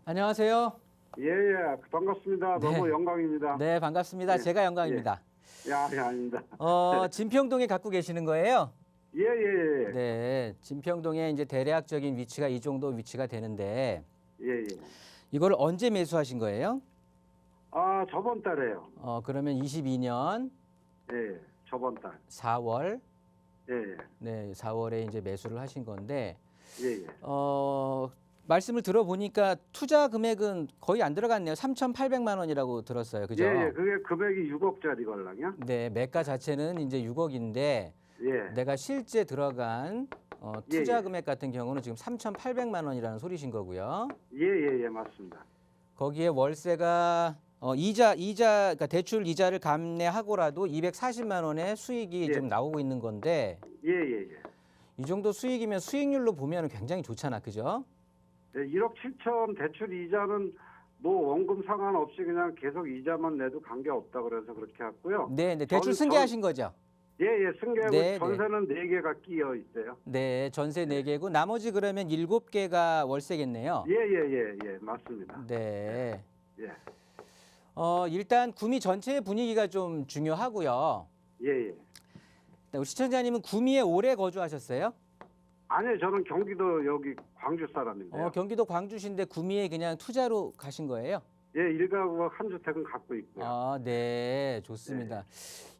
안녕하세요. 예, 반갑습니다. 네. 너무 영광입니다. 네, 반갑습니다. 예, 제가 영광입니다. 아닙니다. 진평동에 갖고 계시는 거예요? 예. 네, 진평동에 이제 대략적인 위치가 이 정도 위치가 되는데 예. 이걸 언제 매수하신 거예요? 아, 저번 달에요. 그러면 22년 예, 저번 달. 4월, 예. 네, 4월에 이제 매수를 하신 건데, 예. 말씀을 들어보니까 투자 금액은 거의 안 들어갔네요. 3,800만 원이라고 들었어요. 그죠? 예, 그게 금액이 6억짜리 걸랑요? 네, 매가 자체는 이제 6억인데, 예. 내가 실제 들어간 투자 예. 금액 같은 경우는 지금 3,800만 원이라는 소리신 거고요. 예, 맞습니다. 거기에 월세가 이자 그러니까 대출 이자를 감내하고라도 240만 원의 수익이 예. 좀 나오고 있는 건데 예. 이 정도 수익이면 수익률로 보면 굉장히 좋잖아. 그죠? 네, 1억 7천 대출 이자는 뭐 원금 상관없이 그냥 계속 이자만 내도 관계없다 그래서 그렇게 했고요. 네, 대출 승계하신 거죠? 예, 승계하고 네, 전세는 4개가 끼어 있어요. 네, 전세 4개고 나머지 그러면 7개가 월세겠네요. 예, 맞습니다. 네. 예. 일단 구미 전체의 분위기가 좀 중요하고요. 예. 우리 시청자님은 구미에 오래 거주하셨어요? 아니요, 저는 경기도 여기 광주 사람인데요. 경기도 광주신데 구미에 그냥 투자로 가신 거예요? 예, 일가구 한 주택은 갖고 있고요. 네, 좋습니다.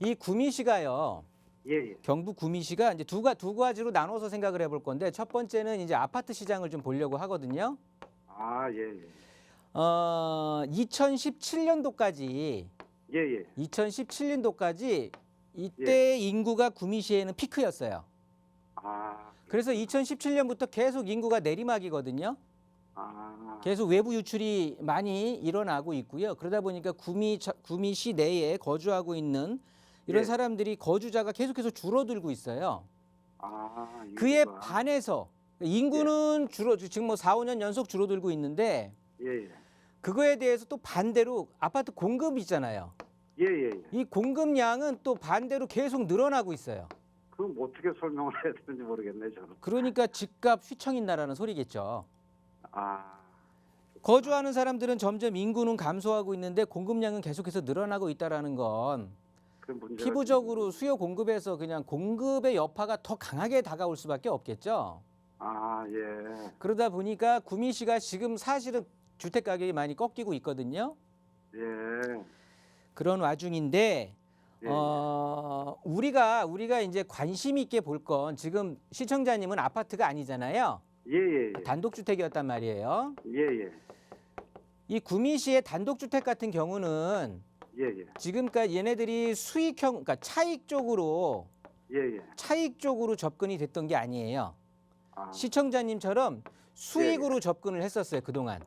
이 구미시가요. 예. 경북 구미시가 이제 두 가지로 나눠서 생각을 해볼 건데 첫 번째는 이제 아파트 시장을 좀 보려고 하거든요. 아, 예. 2017년도까지 예. 2017년도까지 이때 인구가 구미시에는 피크였어요. 아, 그래서 2017년부터 계속 인구가 내리막이거든요. 계속 외부 유출이 많이 일어나고 있고요. 그러다 보니까 구미시 내에 거주하고 있는 이런 사람들이 거주자가 계속해서 줄어들고 있어요. 그에 인구가. 반해서 인구는 지금 뭐 4, 5년 연속 줄어들고 있는데 예. 그거에 대해서 또 반대로 아파트 공급 있잖아요. 예. 이 공급량은 또 반대로 계속 늘어나고 있어요. 그럼 어떻게 설명을 해야 되는지 모르겠네, 저는. 그러니까 집값 휘청인다라는 소리겠죠. 아, 거주하는 사람들은 점점 인구는 감소하고 있는데 공급량은 계속해서 늘어나고 있다라는 건 그 문제가 피부적으로 수요 공급에서 그냥 공급의 여파가 더 강하게 다가올 수밖에 없겠죠. 예. 그러다 보니까 구미시가 지금 사실은 주택 가격이 많이 꺾이고 있거든요. 예. 그런 와중인데 예. 우리가 이제 관심 있게 볼 건 지금 시청자님은 아파트가 아니잖아요. 예. 단독주택이었단 말이에요. 예. 이 구미시의 단독주택 같은 경우는 예. 지금까지 얘네들이 그러니까 차익 쪽으로 예. 접근이 됐던 게 아니에요. 아, 시청자님처럼 수익으로 접근을 했었어요, 그동안.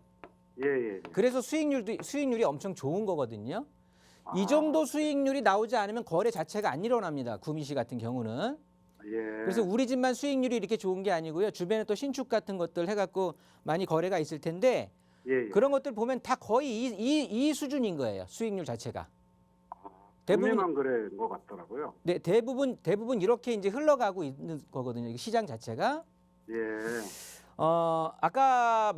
예. 그래서 수익률이 엄청 좋은 거거든요. 이 정도 수익률이 나오지 않으면 거래 자체가 안 일어납니다. 구미시 같은 경우는. 예. 그래서 우리 집만 수익률이 이렇게 좋은 게 아니고요. 주변에 또 신축 같은 것들 해갖고 많이 거래가 있을 텐데 예. 그런 것들 보면 다 거의 이 수준인 거예요. 수익률 자체가. 대부분만 그런 것 같더라고요. 네, 대부분 이렇게 이제 흘러가고 있는 거거든요. 시장 자체가. 예. 아까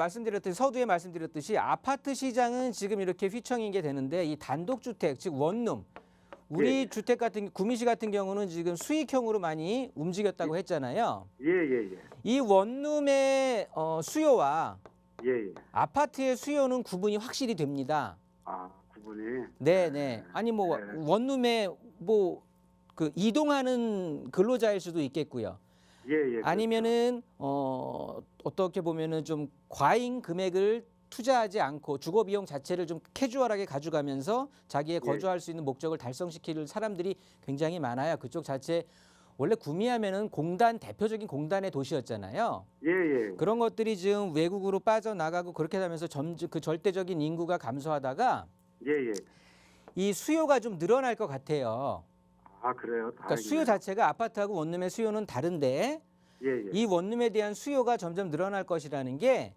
서두에 말씀드렸듯이 아파트 시장은 지금 이렇게 휘청이게 되는데 이 단독주택, 즉 원룸, 우리 주택 구미시 같은 경우는 지금 수익형으로 많이 움직였다고 했잖아요. 예. 이 원룸의 수요와 예. 아파트의 수요는 구분이 확실히 됩니다. 구분이. 네. 아니 뭐 원룸에 뭐 그 이동하는 근로자일 수도 있겠고요. 예. 아니면은 어떻게 보면은 좀 과잉 금액을 투자하지 않고 주거 비용 자체를 좀 캐주얼하게 가져가면서 자기의 거주할 수 있는 목적을 달성시킬 사람들이 굉장히 많아요. 그쪽 자체 원래 구미하면은 대표적인 공단의 도시였잖아요. 예. 그런 것들이 지금 외국으로 빠져나가고 그렇게 되면서 그 절대적인 인구가 감소하다가 예. 이 수요가 좀 늘어날 것 같아요. 그래요? 그러니까 수요 자체가 아파트하고 원룸의 수요는 다른데 예. 이 원룸에 대한 수요가 점점 늘어날 것이라는 게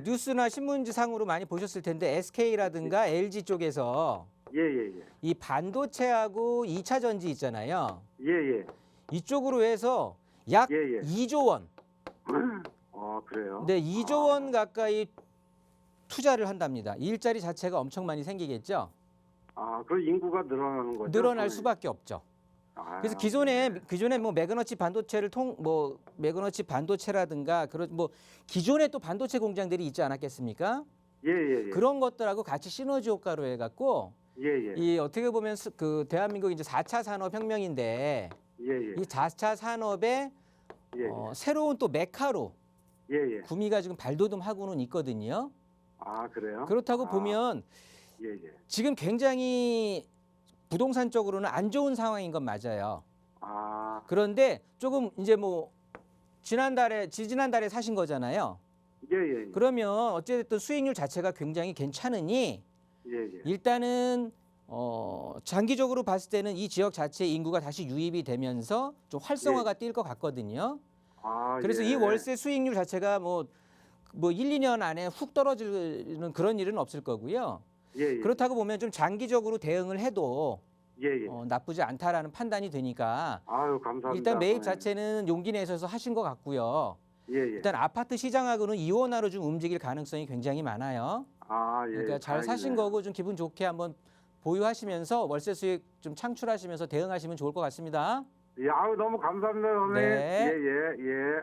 뉴스나 신문지상으로 많이 보셨을 텐데 SK라든가 LG 쪽에서 예. 이 반도체하고 2차 전지 있잖아요. 예. 이쪽으로 해서 약 예. 2조 원. 그래요? 네, 2조 원 가까이 투자를 한답니다. 일자리 자체가 엄청 많이 생기겠죠. 아, 그 인구가 늘어나는 거죠? 늘어날 선생님? 수밖에 없죠. 아, 그래서 네. 기존에 뭐 매그너치 반도체를 매그너치 반도체라든가 그런 뭐 기존에 또 반도체 공장들이 있지 않았겠습니까? 예, 예, 예. 그런 것들하고 같이 시너지 효과로 해갖고 예, 예. 이 어떻게 보면 그 대한민국 이제 4차 산업혁명인데 예, 예. 이 4차 산업의 예, 예. 새로운 또 메카로 예, 예. 구미가 지금 발돋움하고는 있거든요. 아, 그래요? 그렇다고 아, 보면 예, 예. 지금 굉장히 부동산 쪽으로는 안 좋은 상황인 건 맞아요. 아, 그런데 조금 이제 뭐 지지난달에 사신 거잖아요. 예, 예. 예. 그러면 어찌됐든 수익률 자체가 굉장히 괜찮으니 예, 예. 일단은 장기적으로 봤을 때는 이 지역 자체의 인구가 다시 유입이 되면서 좀 활성화가 뛸 것 같거든요. 아, 그래서 예. 이 월세 수익률 자체가 뭐 1, 2년 안에 훅 떨어지는 그런 일은 없을 거고요. 예, 예. 그렇다고 보면 좀 장기적으로 대응을 해도 예, 예. 나쁘지 않다라는 판단이 되니까 아유, 감사합니다. 일단 매입 네. 자체는 용기 내셔서 하신 것 같고요. 예, 예. 일단 아파트 시장하고는 이원화로 좀 움직일 가능성이 굉장히 많아요. 아, 예. 그러니까 잘 사신 다행이네요. 거고 좀 기분 좋게 한번 보유하시면서 월세 수익 좀 창출하시면서 대응하시면 좋을 것 같습니다. 예, 아유, 너무 감사합니다, 선생님. 네. 예, 예, 예.